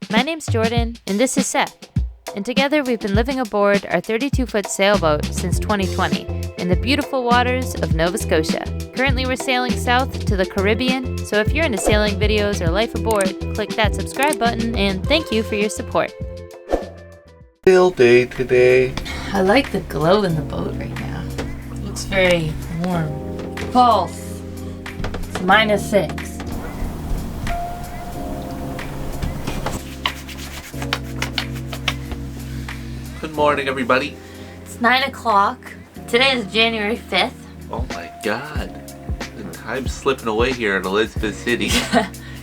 My name's Jordan, and this is Seth. And together we've been living aboard our 32-foot sailboat since 2020 in the beautiful waters of Nova Scotia. Currently we're sailing south to the Caribbean, so if you're into sailing videos or life aboard, click that subscribe button, and thank you for your support. Sail day today. I like the glow in the boat right now. It looks very warm. Pulse. It's -6. Good morning, everybody. It's 9 o'clock. Today is January 5th. Oh my god. The time's slipping away here in Elizabeth City.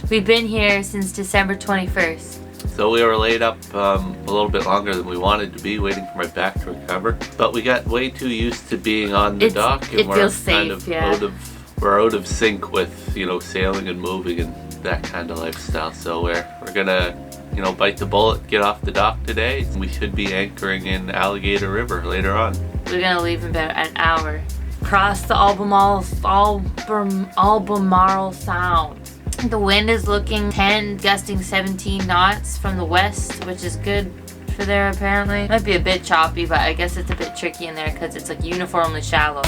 We've been here since December 21st. So we were laid up a little bit longer than we wanted to be, waiting for my back to recover. But we got way too used to being on the dock, and we're feels kind safe, of yeah. out of sync with, sailing and moving and that kind of lifestyle. So we're gonna, bite the bullet, get off the dock today. We should be anchoring in Alligator River later on. We're gonna leave in about an hour. Cross the Albemarle Sound. The wind is looking 10, gusting 17 knots from the west, which is good for there apparently. Might be a bit choppy, but I guess it's a bit tricky in there because it's like uniformly shallow.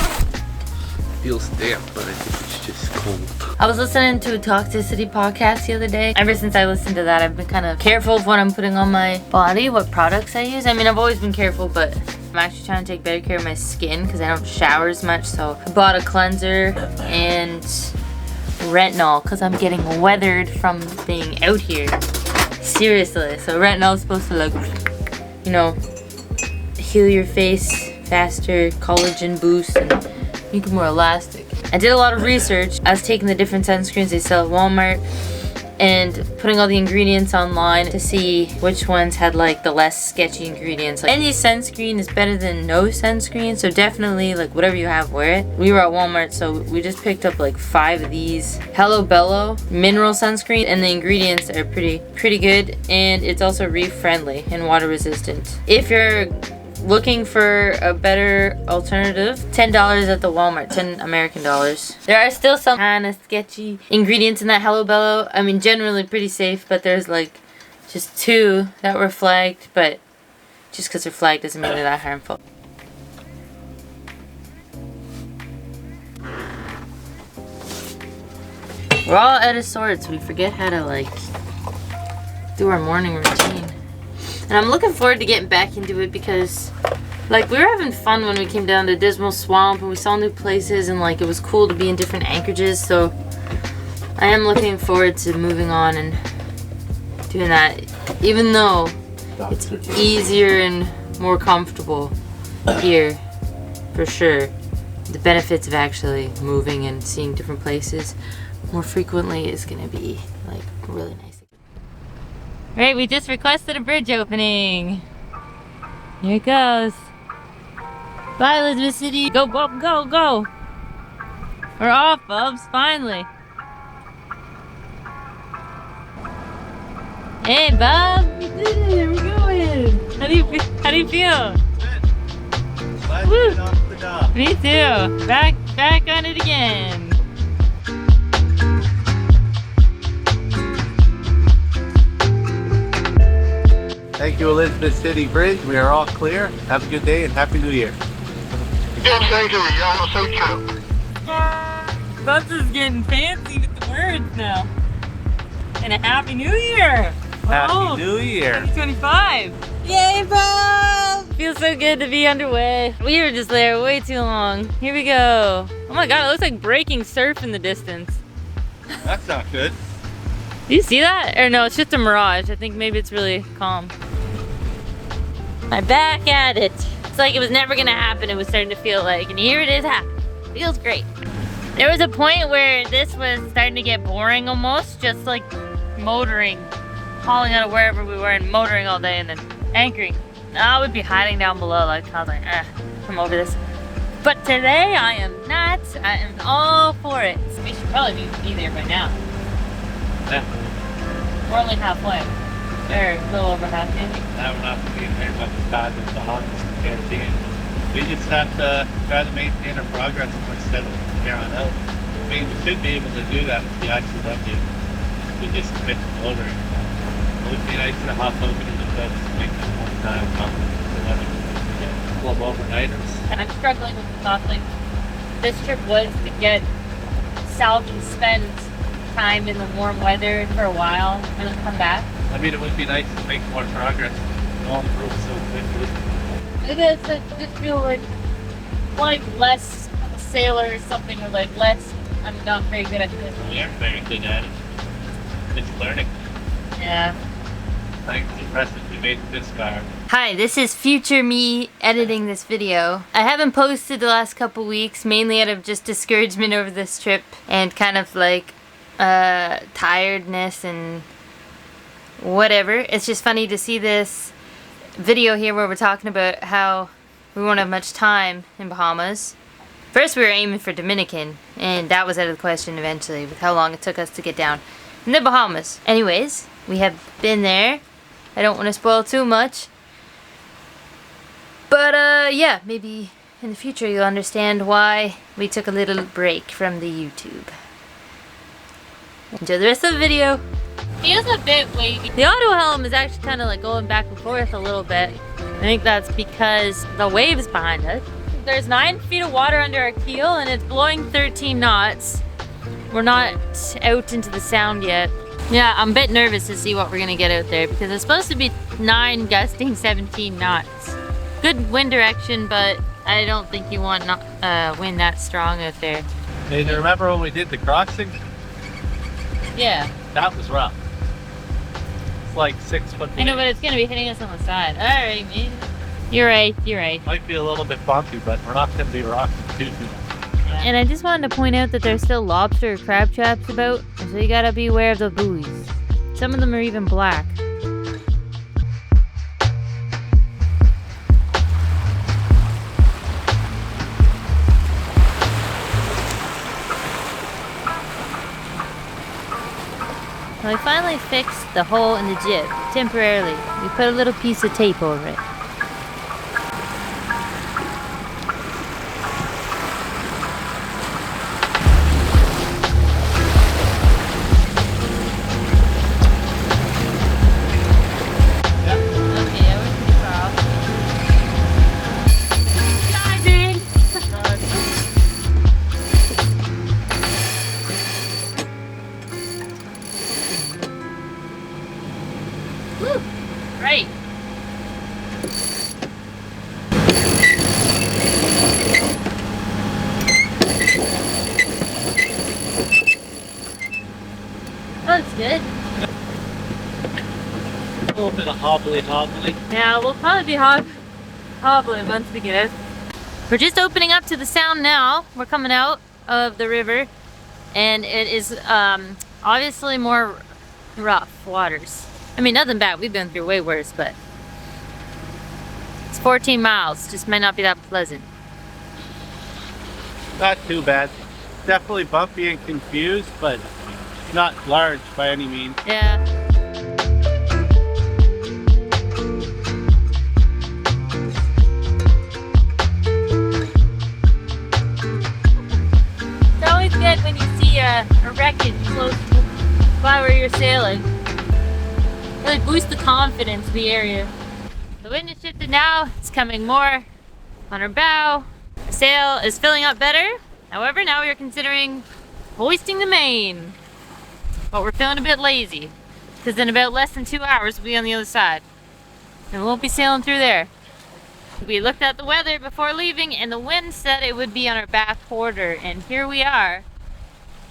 Feels damp, but I think it's just cold. I was listening to a toxicity podcast the other day. Ever since I listened to that, I've been kind of careful of what I'm putting on my body, what products I use. I mean, I've always been careful, but I'm actually trying to take better care of my skin because I don't shower as much. So I bought a cleanser and retinol because I'm getting weathered from being out here. Seriously. So retinol is supposed to heal your face faster, collagen boost, and make it more elastic. I did a lot of research. I was taking the different sunscreens they sell at Walmart and putting all the ingredients online to see which ones had the less sketchy ingredients. Any sunscreen is better than no sunscreen, so definitely whatever you have, wear it. We were at Walmart, so we just picked up 5 of these Hello Bello mineral sunscreen, and the ingredients are pretty good, and it's also reef friendly and water resistant. If you're looking for a better alternative, $10 at the Walmart, 10 American dollars. There are still some kind of sketchy ingredients in that Hello Bello. I mean, generally pretty safe, but there's just 2 that were flagged, but just because they're flagged doesn't mean they're that harmful. We're all out of sorts. We forget how to do our morning routine. And I'm looking forward to getting back into it because we were having fun when we came down to Dismal Swamp and we saw new places, and it was cool to be in different anchorages. So I am looking forward to moving on and doing that, even though it's easier and more comfortable here for sure. The benefits of actually moving and seeing different places more frequently is gonna be really nice. Right, we just requested a bridge opening. Here it goes. Bye, Elizabeth City. Go, go, go, go. We're off, Bubs, finally. Hey, Bub. We did it, we're going. How do you feel? Good. Glad to get off the dock. Me too. Back on it again. Thank you, Elizabeth City Bridge. We are all clear. Have a good day and Happy New Year. Yes, thank you. You're so true. Bubs is getting fancy with the words now. And a Happy New Year! Happy New Year! 2025! Yay, Bub! Feels so good to be underway. We were just there way too long. Here we go. Oh my god, it looks like breaking surf in the distance. That's not good. Do you see that? Or no, it's just a mirage. I think maybe it's really calm. I'm back at it. It's like it was never gonna happen. It was starting to feel and here it is happening. Feels great. There was a point where this was starting to get boring almost, just motoring, hauling out of wherever we were and motoring all day and then anchoring. I would be hiding down below I was I'm over this. But today I am not. I am all for it. We should probably be there by now. Yeah. We're only halfway. Or a little over half, maybe. Now we're not being very much bad with the hottest canteen. We just have to try to maintain our progress more steadily from here on out. I mean, we should be able to do that with the actual W. We just commit to motoring. It would be nice to hop over to the fence and make that one time club overnighters. And I'm struggling with the thought, like, this trip was to get south and spend time in the warm weather for a while and then come back. I mean, it would be nice to make more progress going through so quickly. It is, I just feel like less sailor or something, or like less, I'm not very good at this. We are very good at it. It's learning. Yeah. Thanks to Preston, we made it this far. Hi, this is future me editing this video. I haven't posted the last couple weeks, mainly out of just discouragement over this trip and kind of like tiredness and whatever. It's just funny to see this video here where we're talking about how we won't have much time in Bahamas. First we were aiming for Dominican, and that was out of the question eventually with how long it took us to get down in the Bahamas. Anyways, we have been there. I don't want to spoil too much. But yeah, maybe in the future you'll understand why we took a little break from the YouTube. Enjoy the rest of the video. Feels a bit wavy. The auto helm is actually kind of like going back and forth a little bit. I think that's because the waves behind us. There's 9 feet of water under our keel and it's blowing 13 knots. We're not out into the sound yet. Yeah, I'm a bit nervous to see what we're gonna get out there because it's supposed to be 9 gusting 17 knots. Good wind direction, but I don't think you want wind that strong out there. Hey, do you remember when we did the crossing? Yeah. That was rough. It's like 6 foot. I know, but it's gonna be hitting us on the side. Alright, man. You're right, you're right. Might be a little bit bumpy, but we're not gonna be rocking too much. And I just wanted to point out that there's still lobster or crab traps about, so you gotta be aware of the buoys. Some of them are even black. Well, we finally fixed the hole in the jib, temporarily. We put a little piece of tape over it. Right. That's good. A little bit of hobbly. Yeah, we'll probably be hobbly once we get out. We're just opening up to the sound now. We're coming out of the river, and it is obviously more rough waters. I mean, nothing bad. We've been through way worse, but it's 14 miles. Just might not be that pleasant. Not too bad. Definitely bumpy and confused, but not large by any means. Yeah. It's always good when you see a wreckage close by where you're sailing. Really boost the confidence of the area. The wind is shifted now. It's coming more on our bow. The sail is filling up better. However, now we are considering hoisting the main. But we're feeling a bit lazy because in about less than 2 hours we'll be on the other side. And we won't be sailing through there. We looked at the weather before leaving and the wind said it would be on our back quarter. And here we are.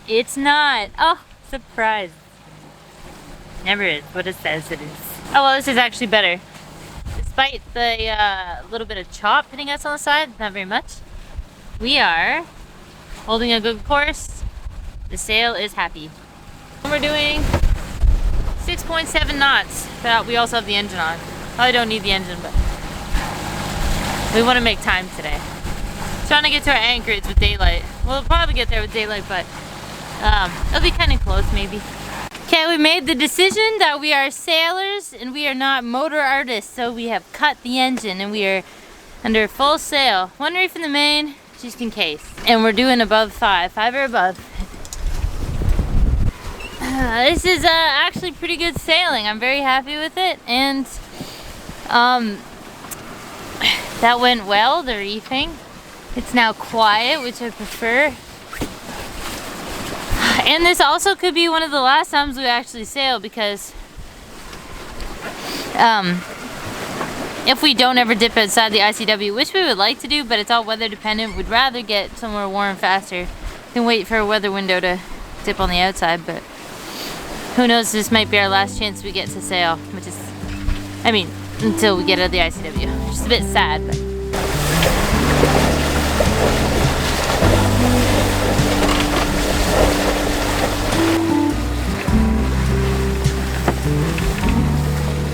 It's not. Oh, surprise. Never is what it says it is. Oh well, this is actually better. Despite the little bit of chop hitting us on the side, not very much. We are holding a good course. The sail is happy. We're doing 6.7 knots, but we also have the engine on. Probably don't need the engine, but we want to make time today. Trying to get to our anchorage with daylight. We'll probably get there with daylight, but it'll be kind of close maybe. Okay, we made the decision that we are sailors and we are not motor artists, so we have cut the engine and we are under full sail. One reef in the main, just in case. And we're doing above 5 or above. This is actually pretty good sailing. I'm very happy with it, and that went well, the reefing. It's now quiet, which I prefer. And this also could be one of the last times we actually sail, because if we don't ever dip outside the ICW, which we would like to do, but it's all weather dependent, we'd rather get somewhere warm faster than wait for a weather window to dip on the outside. But who knows, this might be our last chance we get to sail, which is, I mean, until we get out of the ICW. Which is a bit sad, but.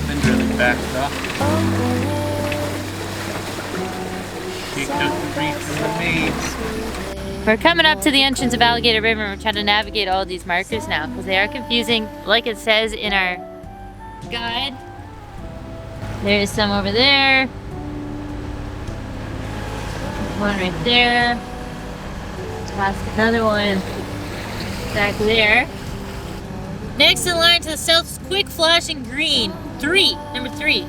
Been really backed up. She took the reef from the main. We're coming up to the entrance of Alligator River, and we're trying to navigate all these markers now, because they are confusing, like it says in our guide. There's some over there. One right there. Past another one back there. Next in line to the south is quick flashing green. Number 3.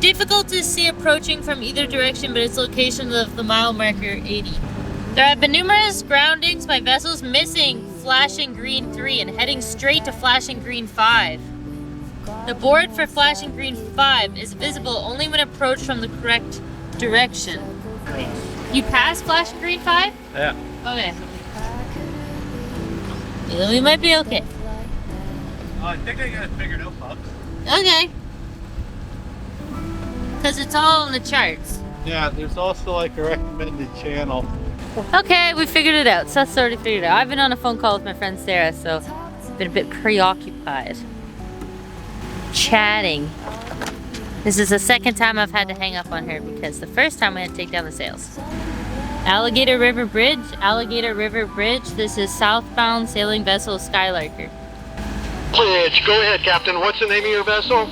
Difficult to see approaching from either direction, but its location of the mile marker 80. There have been numerous groundings by vessels missing flashing green 3 and heading straight to flashing green 5. The board for flashing green 5 is visible only when approached from the correct direction. You passed flashing green 5? Yeah. Okay. Yeah, then we might be okay. Oh, I think I got it figured out, Bob. Okay. Because it's all on the charts. Yeah, there's also like a recommended channel. Okay, we figured it out. Seth's already figured it out. I've been on a phone call with my friend Sarah, so I've been a bit preoccupied. Chatting. This is the second time I've had to hang up on her, because the first time I had to take down the sails. Alligator River Bridge. Alligator River Bridge. This is southbound sailing vessel Skylarker. Bridge, go ahead, Captain. What's the name of your vessel?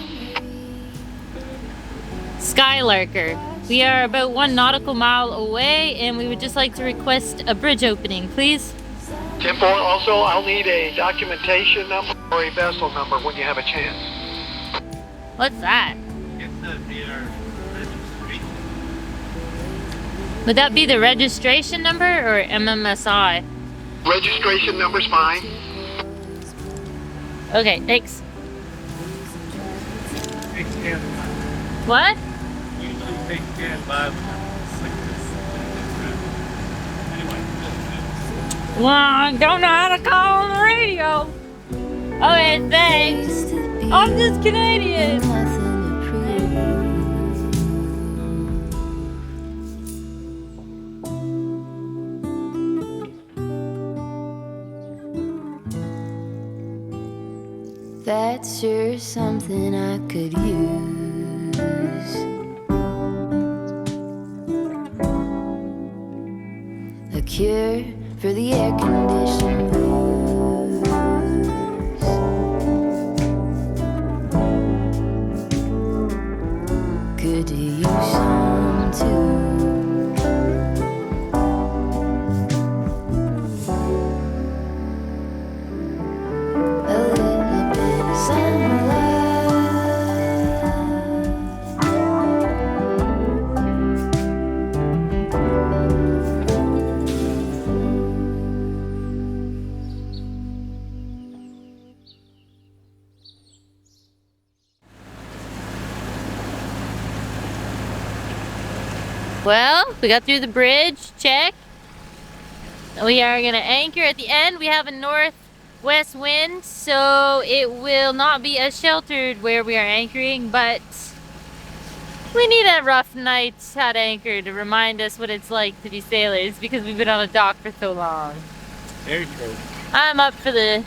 Skylarker. We are about 1 nautical mile away, and we would just like to request a bridge opening, please. 10-4. Also, I'll need a documentation number or a vessel number when you have a chance. What's that? It's the VR registration. Would that be the registration number or MMSI? Registration number's fine. Okay, thanks. Take stand What? Usually take stand by like this. Anyway. Well, I don't know how to call on the radio. Okay, thanks. I'm just Canadian. That's sure something I could use. A cure for the air conditioned blues. Could use some too. Well, we got through the bridge, check. We are gonna anchor at the end. We have a northwest wind, so it will not be as sheltered where we are anchoring, but we need a rough night at anchor to remind us what it's like to be sailors, because we've been on a dock for so long. Very true. I'm up for the...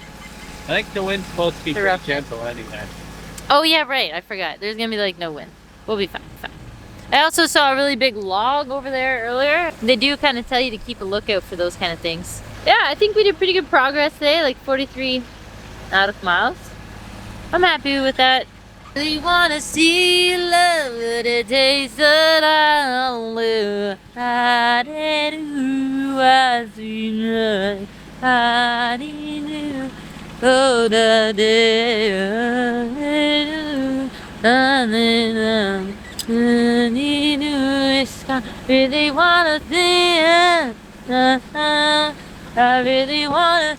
I think the wind's supposed to be The pretty rough. gentle anyway. Oh yeah, right, I forgot. There's gonna be like no wind. We'll be fine. I also saw a really big log over there earlier. They do kind of tell you to keep a lookout for those kind of things. Yeah, I think we did pretty good progress today, like 43 nautical miles. I'm happy with that. Really wanna see love the days that I'll live. I did who I see. Oh, da day, really wanna see it. I really wanna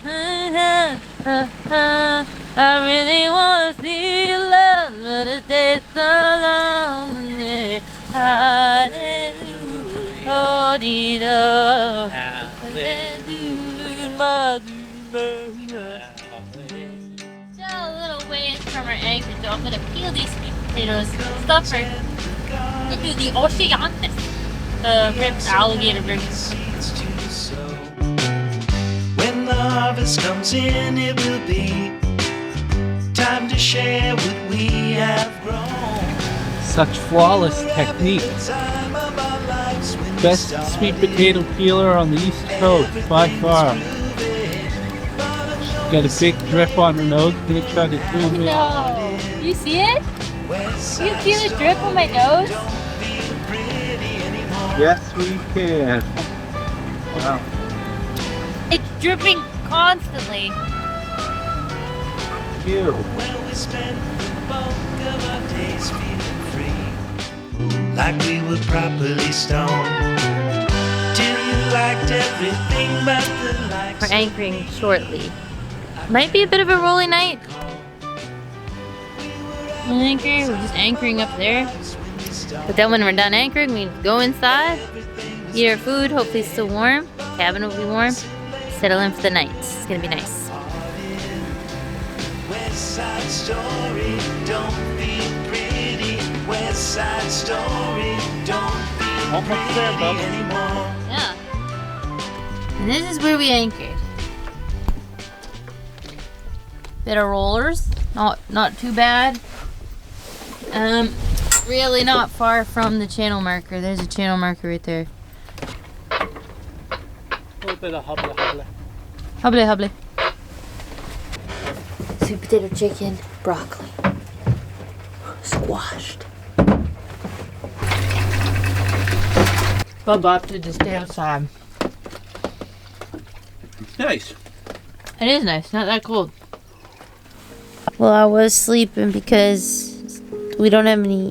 I really wanna see your love, but it takes so long. Hallelujah, oh, Dino. Still a little ways from our anchor, so I'm gonna peel these sweet potatoes, stuff her into the ocean, ripped alligator river. When the harvest comes in, it will be time to share what we have grown. Such flawless technique. Best sweet potato peeler on the East Coast by far. Got a big drip on her nose. Gonna try to zoom in. No, you see it? You see the drip on my nose? Yes, we can. Wow. It's dripping constantly. Ew. Where we spend the bulk of our days feeling free, like we were properly stoned, till you liked everything but the likes. We're anchoring shortly. Might be a bit of a rolly night. We're just anchoring up there. But then when we're done anchoring, we go inside, eat our food, hopefully it's still warm. Cabin will be warm. Settle in for the night. It's gonna be nice. West Side Story, don't be pretty. West Side Story, don't be Almost there, bub. pretty anymore. Yeah. And this is where we anchored. Bit of rollers, not too bad. Really not far from the channel marker. There's a channel marker right there. A little bit of hubble hubble. Hubble hubble. Sweet potato chicken, broccoli, squashed. Bub opted to stay outside. Nice. It is nice, not that cold. Well, I was sleeping because we don't have any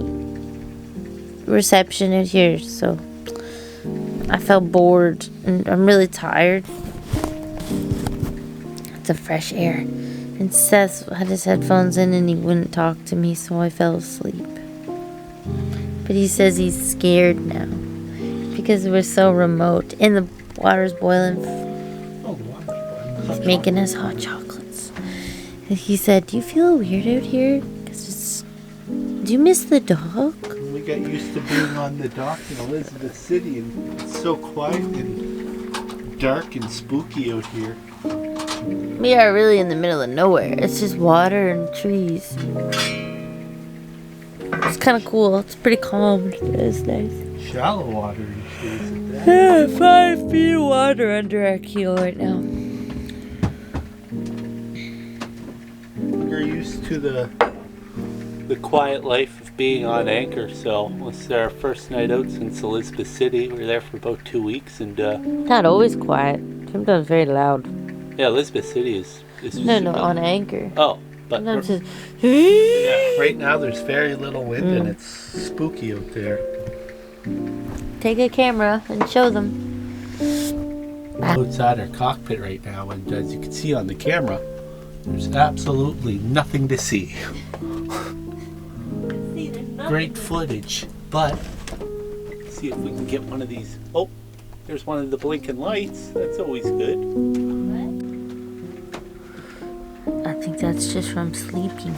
reception in here, so I felt bored and I'm really tired. It's a fresh air. And Seth had his headphones in and he wouldn't talk to me, so I fell asleep. But he says he's scared now because we're so remote and the water's boiling. He's making us hot chocolates. And he said, "Do you feel weird out here? Do you miss the dock?" We got used to being on the dock in Elizabeth City, and it's so quiet and dark and spooky out here. We are really in the middle of nowhere. It's just water and trees. It's kind of cool. It's pretty calm. It's nice. Shallow water and trees. Yeah, 5 feet of water under our keel right now. We're used to the quiet life of being on anchor, so this is our first night out since Elizabeth City. We were there for about 2 weeks, and Not always quiet. Sometimes very loud. yeah, Elizabeth City is No, on anchor. Oh, but Sometimes it's yeah, right now there's very little wind and it's spooky out there. Take a camera and show them. Outside our cockpit right now, and as you can see on the camera, there's absolutely nothing to see. Great footage, but let's see if we can get one of these. Oh, there's one of the blinking lights. That's always good. I think that's just from sleeping.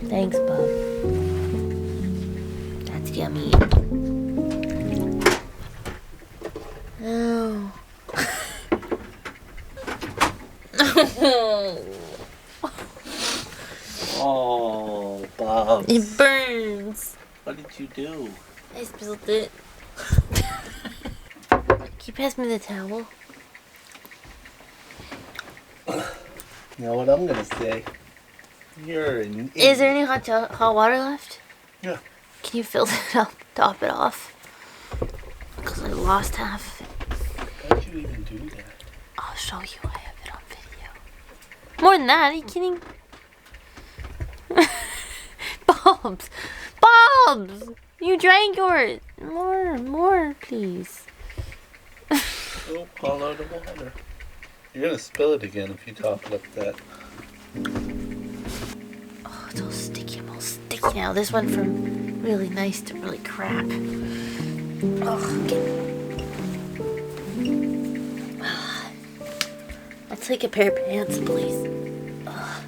Thanks, Bob. That's yummy. Oh. Oh, Bob. It burns. What did you do? I spilled it. Can you pass me the towel? You know what I'm gonna say? You're an idiot. Is there any hot water left? Yeah. Can you fill it up, top it off? Because I lost half of it. Got you. you even do that? I'll show you. I have it on video. More than that, are you kidding? Bulbs! Bulbs! You drank yours! More, please. Oh, all out of water. You're gonna spill it again if you top it up that. Oh, it's all sticky. I'm all sticky now. This went from really nice to really crap. Oh, I'll take a pair of pants, please. Ugh.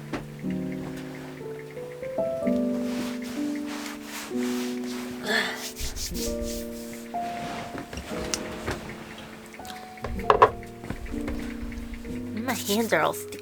My hands are all sticky.